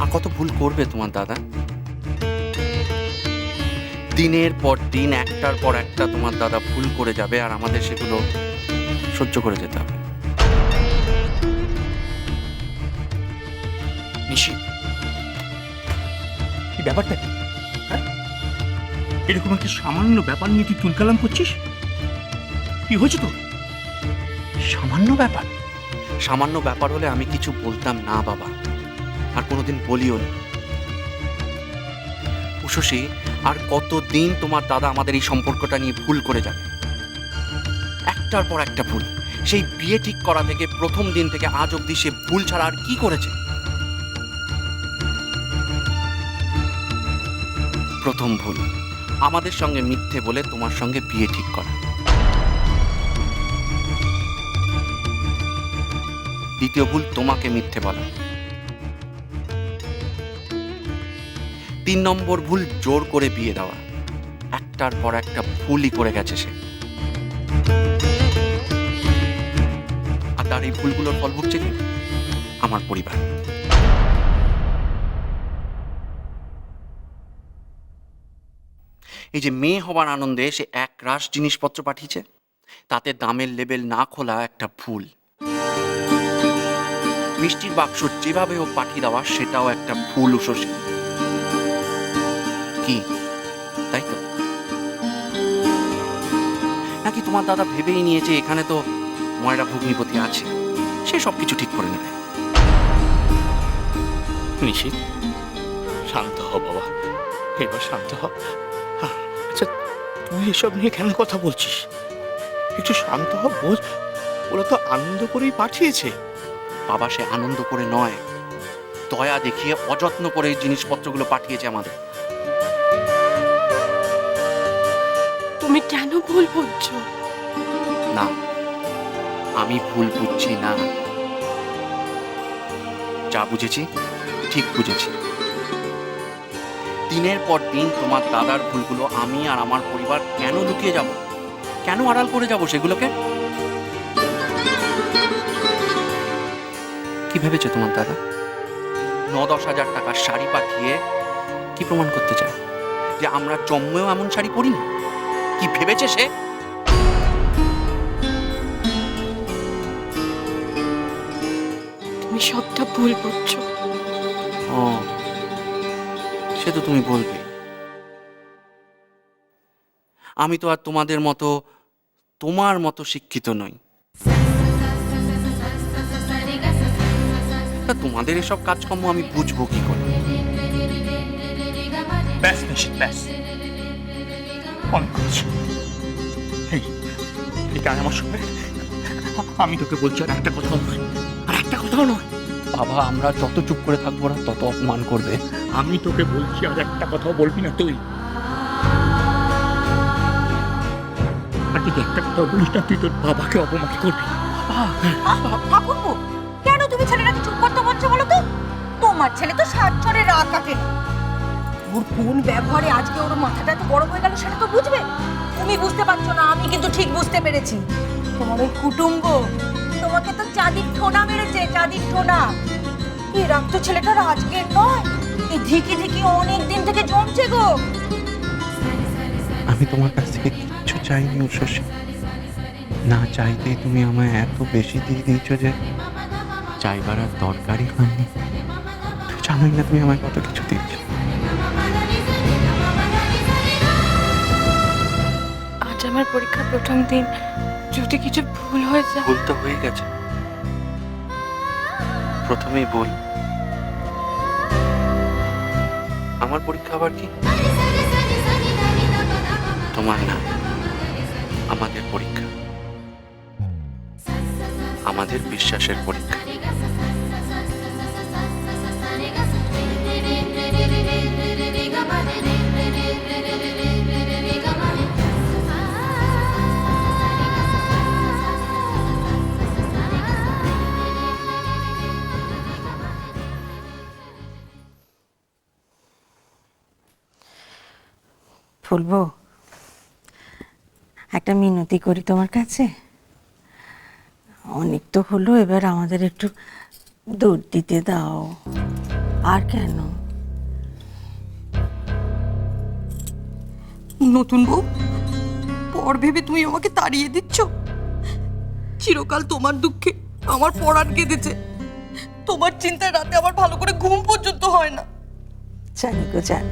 আর কত ভুল করবে তোমার দাদা? দিনের পর দিন একটার পর একটা তোমার দাদা ভুল করে যাবে, আর আমাদের সেগুলো সহ্য করে যেতে হবে। নিশি, এই ব্যাপারটা কি? হ্যাঁ, এরকম একটা সামান্য ব্যাপার নিয়ে তুই তুলকালাম করছিস? কি হয়েছে তো? সামান্য ব্যাপার? সামান্য ব্যাপার হলে আমি কিছু বলতাম না বাবা, আর কোনোদিন বলিও নি। উষসী, আর কতদিন তোমার দাদা আমাদের এই সম্পর্কটা নিয়ে ভুল করে যাবে? একটার পর একটা ভুল। সেই বিয়ে ঠিক করা থেকে প্রথম দিন থেকে আজ অবধি সে ভুল ছাড়া আর কি করেছে? প্রথম ভুল, আমাদের সঙ্গে মিথ্যে বলে তোমার সঙ্গে বিয়ে ঠিক করা। দ্বিতীয় ভুল, তোমাকে মিথ্যে বলা। 3 নম্বর ভুল, জোর করে বিয়ে দেওয়া। একটার পর একটা ভুলই করে গেছে সে, আর তার এই ভুলগুলোর ফল ভুগছে কি? আমার পরিবার। এই যে মেয়ে হবার আনন্দে সে এক রাশ জিনিসপত্র পাঠিয়েছে, তাতে দামের লেবেল না খোলা একটা ভুল। মিষ্টির বাক্স যেভাবে হোক পাঠিয়ে দেওয়া, সেটাও একটা ভুল উষসী। কি তাই তো? নাকি তোমার দাদা ভেবেই নিয়েছে এখানে তো ময়রা ভগ্নিপতি আছে, সে সব কিছু ঠিক করে নেবে? নিশি, শান্ত হ বাবা, এবার শান্ত হ। আচ্ছা, তুই এসব নিয়ে কেন কথা বলছিস? একটু শান্ত হ, বোঝ। ওরা তো আনন্দ করেই পাঠিয়েছে। বাবা, সে আনন্দ করে নয়, দয়া দেখিয়ে অযত্ন করে এই জিনিসপত্রগুলো পাঠিয়েছে আমাদের। তুমি কেন ভুল বুঝছো? না, আমি ভুল বুঝছি না। যা বুঝেছি ঠিক বুঝেছি। দিনের পর দিন তোমার দাদার ভুলগুলো আমি আর আমার পরিবার কেন লুকিয়ে যাব, কেন আড়াল করে যাব সেগুলোকে? কি ভেবেছে তোমার দাদা? 9-10 হাজার টাকার শাড়ি পাঠিয়ে কি প্রমাণ করতে চায়? যে আমরা জন্মেও এমন শাড়ি পরিনি? কি ভেবেছে সে? তুমি সবটা ভুল বুঝছো। ও, সে তো তুমি বলবে। আমি তো আর তোমার মতো শিক্ষিত নই। তা তোমাদের এসব কাজকর্ম আমি বুঝবো কি করে? ব্যাস নিশি, ব্যাস, অনেক হয়েছে। এটা আমার সঙ্গে, আমি তোকে বলছি, আর একটা কথাও নয়, আর একটা কথাও নয়। বাবা, আমরা যত চুপ করে থাকবো না তত অপমান করবে। আমি তোকে বলছি, আর একটা কথাও বলবি না তুই। আর যদি একটা কথাও বলিস না, তুই তোর বাবাকে অপমান করবি। ঠাকুরপো, কেন তুমি ছেলেটাকে চুপ করতে বলছো বলো তো? তোমার ছেলে তো সাতচরে রাগ কাটে না। ওর কোন ব্যবহারে আজকে ওর মাথাটা এত গরম হয়ে গেল সেটা তো বুঝবে। তুমি বুঝতে পারছো না, আমি কিন্তু ঠিক বুঝতে পেরেছি। তোমার ওই কুটুম্ব তোমাকে তো চাঁদির ঠোনা মেরেছে, চাঁদির ঠোনা। এই রাগ তো ছেলেটার আজকের নয়, এই ধিকি ধিকি অনেক দিন থেকে জমছে গো। আমি তোমার কাছ থেকে কিচ্ছু চাইনি উষসী। না চাইতেই তুমি আমায় এত বেশি দিয়ে দিয়েছো যে চাইবার আর দরকারই হয়নি। তুমি জানোই না তুমি আমায় কত কিছু দিয়েছো। আজ আমার পরীক্ষার প্রথম দিন, যদি কিছু ভুল হয়ে যায়। ভুল তো হয়ে গেছে, প্রথমেই ভুল। আমার পরীক্ষা আবার কি? তোমার না, আমাদের পরীক্ষা, আমাদের বিশ্বাসের পরীক্ষা। বলবো, একটা মিনতি করি তোমার কাছে। অনেক তো হলো, এবার আমাদের একটু দুধ দিতে দাও। আর কেন? নতুন বউ, পর ভেবে তুমি আমাকে তাড়িয়ে দিচ্ছ? চিরকাল তোমার দুঃখে আমার পরাণ কেঁদেছে, তোমার চিন্তায় রাতে আমার ভালো করে ঘুম পর্যন্ত হয় না। জানি গো জানি,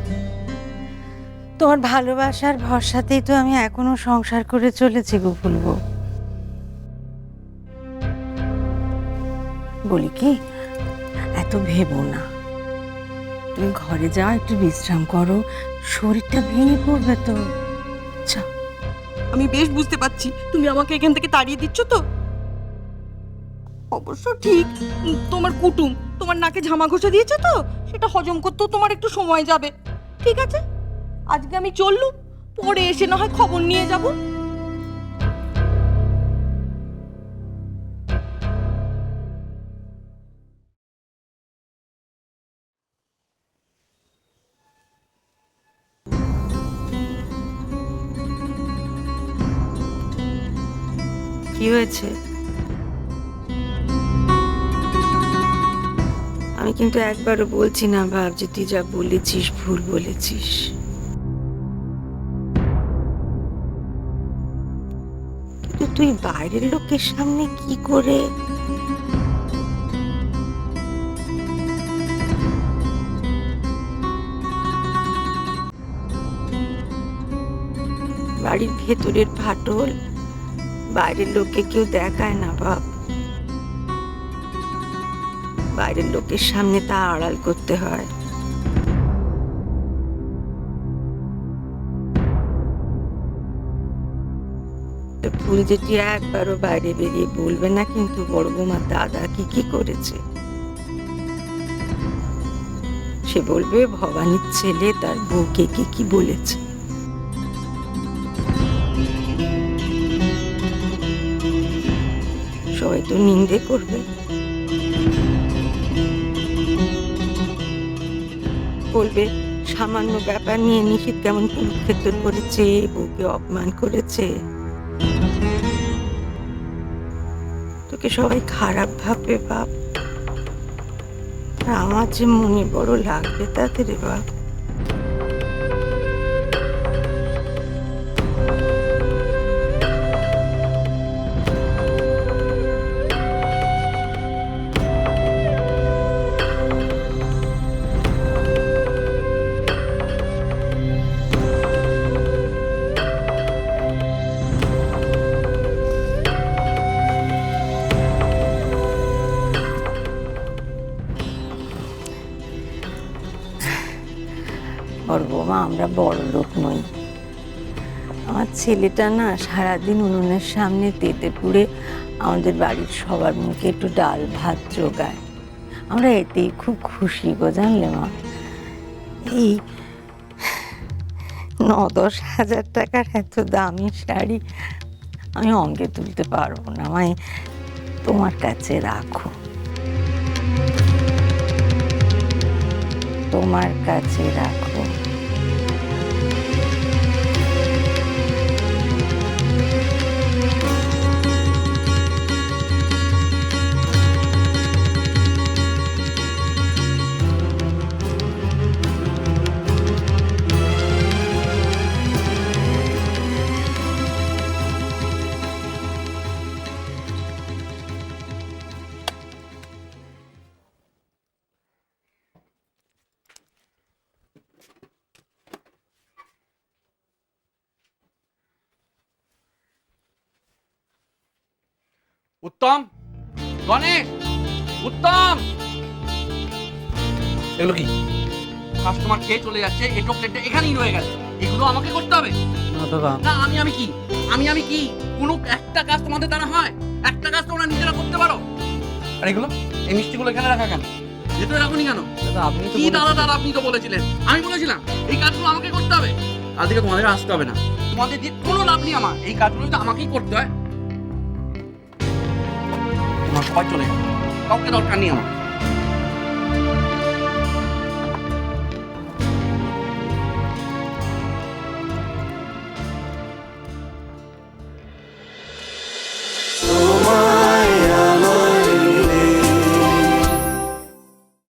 তোমার ভালোবাসার ভরসাতেই তো আমি এখনো সংসার করে চলেছি গো ফুলবো। বলি কি, এত ভেবো না, তুমি ঘরে যাও, একটু বিশ্রাম করো, শরীরটা ভেঙে পড়বে তো। যাও। আমি বেশ বুঝতে পারছি তুমি আমাকে এখান থেকে তাড়িয়ে দিচ্ছ তো। অবশ্য ঠিক, তোমার কুটুম তোমার নাকে ঝামা ঘষে দিয়েছে তো, সেটা হজম করতেও তোমার একটু সময় যাবে। ঠিক আছে, আজকে আমি চললুম, পরে এসে না হয় খবর নিয়ে যাব। কি হয়েছে? আমি কিন্তু একবারও বলছি না ভাব যে তুই যা বলেছিস ভুল বলেছিস। কিন্তু তুই বাইরের লোকের সামনে কি করে বাড়ির ভেতরের ফাটল বাইরের লোককে কেউ দেখায় না বাপ, বাইরের লোকের সামনে তা আড়াল করতে হয়। ফুল যেটি একবারও বাইরে বেরিয়ে বলবে না কিন্তু বড় বৌমার দাদা কি কি করেছে। সে বলবে ভবানীর ছেলে তার বউকে কি কি বলেছে। সবাই তো নিন্দে করবে, বলবে সামান্য ব্যাপার নিয়ে নিশীথ কেমন কুরুক্ষেত্র করেছে, বউকে অপমান করেছে। তোকে সবাই খারাপ ভাববে বাপ, আর আমার যে মনে বড় লাগবে তাতে রে বাপ। বড় বৌমা, আমরা বড় লোক নই। আমার ছেলেটা না সারাদিন উনুনের সামনে তেতে পুড়ে আমাদের বাড়ির সবার মুখে একটু ডাল ভাত জোগায়। আমরা এতেই খুব খুশি গো, জানলে মা। এই 9-10 হাজার টাকার এত দামি শাড়ি আমি অঙ্গে তুলতে পারবো না, মানে তোমার কাছে রাখো, তোমার কাছে রাখো। উত্তম, গণেশ, উত্তম, এগুলো কি? কাস্টমার খেয়ে চলে যাচ্ছে, এটো প্লেটটা এখানেই রয়ে গেছে, এগুলো আমাকে করতে হবে? না দাদা, না আমি কি আমি কি কোনো একটা কাজ তোমাদের দ্বারা হয়? একটা কাজ তোমরা নিজেরা করতে পারো। আর এগুলো, এই মিষ্টিগুলো এখানে রাখা কেন? ভেতরে রাখুনি কেন? দাদা আপনি তো কি দাদা আপনি তো বলেছিলেন, আমি বলেছিলাম এই কাজগুলো আমাকে করতে হবে। আজ থেকে তোমাদের আসতে হবে না, তোমাদের দিয়ে কোনো লাভ নেই আমার, এই কাজগুলো তো আমাকেই করতে হয়। তোমার সবাই চলে যাবে, কাউকে দরকার নেই আমার।